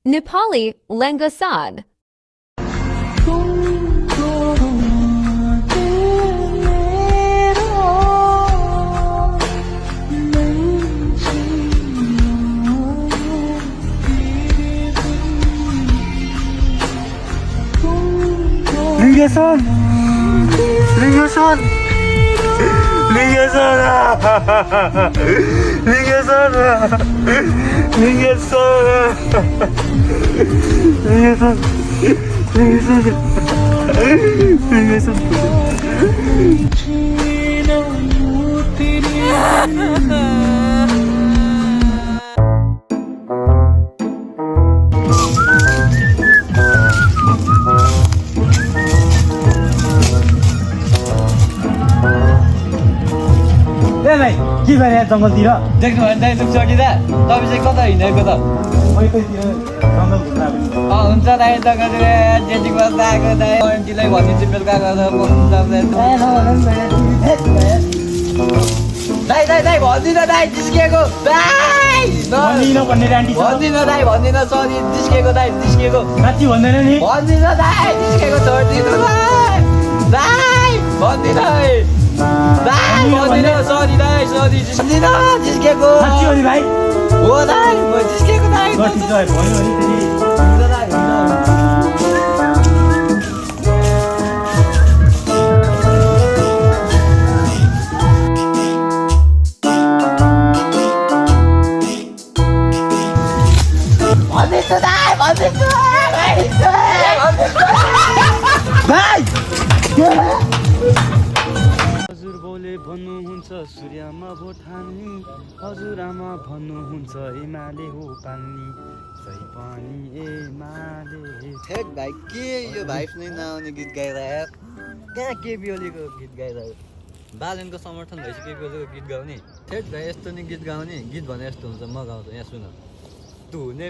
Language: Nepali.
Nepali Language. Lingason! Lingason! Lingason! Lingason! Lingason! Lingason! भाइ के गरे जङ्गलतिर देख्नु भने दाइ दुख्छ कि दा तपाईँ चाहिँ कता हिँडेको त मैकैतिर जङ्गल घुम्न हुन्छ दाइ जग्गातिर जेटी बस्दा आएको दाइ आन्टीलाई भनिदिन्छु बेलुका गर्दा बस्नु सक्दैन दाइ दाइ दाइ भन्दिनँ दाइ जिस्किएको दाइ भन्ने आन्टी भन्दिनँ दाइ भन्दिनँ सरी जिस्किएको दाइ जिस्किएको साँच्ची भन्दैन नि भन्दिनँ दाइ जिस्किएको छोडिदिनु दाइ दाइ भन्दिनँ दाइ भन्दिनँ सरी दाइ सरी भन्दिनँ जिस्किएको साँच्ची हो नि भाइ हो दाइ म जिस्किएको दाइ गठी चाहिँ भन्यो भने फेरि हुन्छ दाइ हुन्छ भन्दैछु दाइ भन्दैछु भाइ हजुर बाउले भन्नुहुन्छ सूर्यमा भोट हान्ने हजुरआमा भन्नुहुन्छ एमाले हो पाल्ने सही पनि एमाले ठेक भाइ के यो भाइ नै नआउने गीत गाइरह कहाँ केपी ओलीको गीत गाइरह बालनको समर्थन भएपछि केपी ओलीको गीत गाउने ठेक भाइ यस्तो नि गीत गाउने गीत भने यस्तो हुन्छ म गाउँछु यहाँ सुन तु हुने